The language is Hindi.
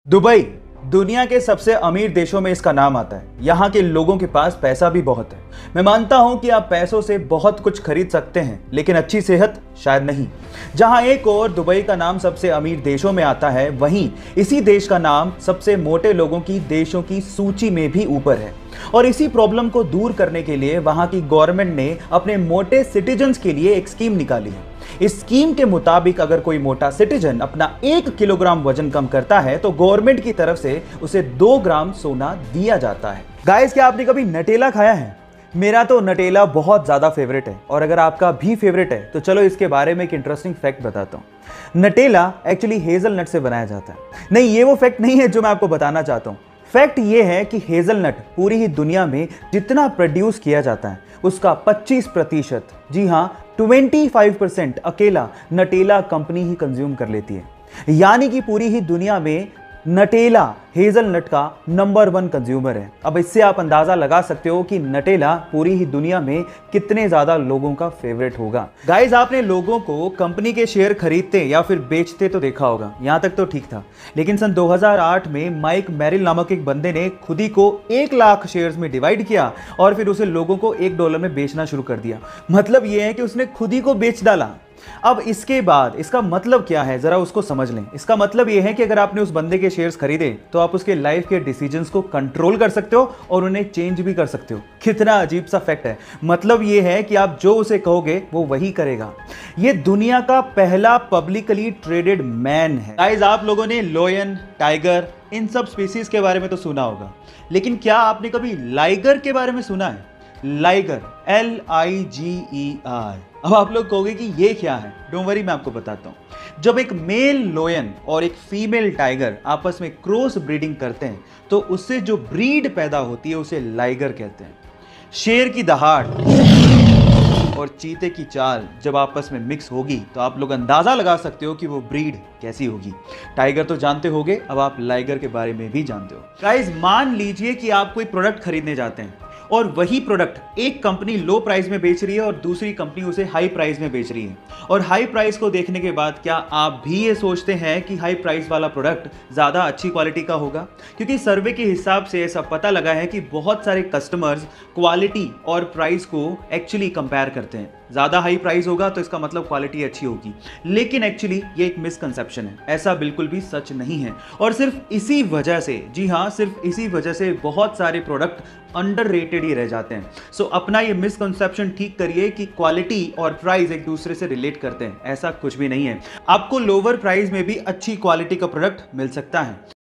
दुबई दुनिया के सबसे अमीर देशों में इसका नाम आता है। यहाँ के लोगों के पास पैसा भी बहुत है। मैं मानता हूँ कि आप पैसों से बहुत कुछ खरीद सकते हैं, लेकिन अच्छी सेहत शायद नहीं। जहाँ एक और दुबई का नाम सबसे अमीर देशों में आता है, वहीं इसी देश का नाम सबसे मोटे लोगों की देशों की सूची में भी ऊपर है। और इसी प्रॉब्लम को दूर करने के लिए वहाँ की गवर्नमेंट ने अपने मोटे सिटीजन्स के लिए एक स्कीम निकाली है। इस स्कीम के मुताबिक अगर कोई मोटा सिटीजन अपना 1 किलोग्राम वजन कम करता है तो गवर्नमेंट की तरफ से उसे 2 ग्राम सोना दिया जाता है। गाइस, क्या आपने कभी नटेला खाया है? मेरा तो नटेला बहुत ज़्यादा फेवरेट है, और अगर आपका भी फेवरेट है तो चलो इसके बारे में एक इंटरेस्टिंग फैक्ट बताता हूँ। नटेला एक्चुअली हेजलनट से बनाया जाता है। नहीं, ये वो फैक्ट नहीं है जो मैं आपको बताना चाहता हूँ। फैक्ट ये है कि हेजलनट पूरी ही दुनिया में जितना प्रोड्यूस किया जाता है उसका 25%, जी हाँ 25% अकेला नटेला कंपनी ही कंज्यूम कर लेती है। यानी कि पूरी ही दुनिया में नटेला हेजलनट का नंबर 1 कंज्यूमर है। अब इससे आप अंदाजा लगा सकते हो कि नटेला पूरी ही दुनिया में कितने ज्यादा लोगों का फेवरेट होगा। गाइस, आपने लोगों को कंपनी के शेयर खरीदते या फिर बेचते तो देखा होगा, यहां तक तो ठीक था। लेकिन सन 2008 में माइक मैरिल नामक एक बंदे ने खुद ही को 1 लाख शेयर्स में डिवाइड किया और फिर उसे लोगों को $1 में बेचना शुरू कर दिया। मतलब यह है कि उसने खुद ही को बेच डाला। अब इसके बाद इसका मतलब क्या है, जरा उसको समझ लें। इसका मतलब यह है कि अगर आपने उस बंदे के शेयर्स खरीदे तो आप उसके लाइफ के डिसीजंस को कंट्रोल कर सकते हो और उन्हें चेंज भी कर सकते हो। कितना अजीब सा फैक्ट है। मतलब यह है कि आप जो उसे कहोगे वो वही करेगा। यह दुनिया का पहला पब्लिकली ट्रेडेड मैन है। गाइस, आप लोगों ने लायन, टाइगर, इन सब स्पीसीज के बारे में तो सुना होगा, लेकिन क्या आपने कभी लाइगर के बारे में सुना है? Liger, LIGER। अब आप लोग कहोगे कि ये क्या है? डोंट वरी, मैं आपको बताता हूं। जब एक मेल लोयन और एक फीमेल टाइगर आपस में क्रॉस ब्रीडिंग करते हैं तो उससे जो ब्रीड पैदा होती है उसे लाइगर कहते हैं। शेर की दहाड़ और चीते की चाल जब आपस में मिक्स होगी तो आप लोग अंदाजा लगा सकते हो कि वो ब्रीड कैसी होगी। टाइगर तो जानते होगे, अब आप लाइगर के बारे में भी जानते हो। गाइस, मान लीजिए कि आप कोई प्रोडक्ट खरीदने जाते हैं और वही प्रोडक्ट एक कंपनी लो प्राइस में बेच रही है और दूसरी कंपनी उसे हाई प्राइस में बेच रही है। और हाई प्राइस को देखने के बाद क्या आप भी ये सोचते हैं कि हाई प्राइस वाला प्रोडक्ट ज़्यादा अच्छी क्वालिटी का होगा? क्योंकि सर्वे के हिसाब से ऐसा पता लगा है कि बहुत सारे कस्टमर्स क्वालिटी और प्राइस को एक्चुअली कंपेयर करते हैं। ज़्यादा हाई प्राइस होगा तो इसका मतलब क्वालिटी अच्छी होगी, लेकिन एक्चुअली ये एक मिसकंसेप्शन है। ऐसा बिल्कुल भी सच नहीं है। और सिर्फ इसी वजह से, जी हाँ, सिर्फ इसी वजह से बहुत सारे प्रोडक्ट अंडररेटेड ही रह जाते हैं। सो अपना ये मिसकंसेप्शन ठीक करिए कि क्वालिटी और प्राइस एक दूसरे से रिलेट करते हैं। ऐसा कुछ भी नहीं है। आपको लोअर प्राइस में भी अच्छी क्वालिटी का प्रोडक्ट मिल सकता है।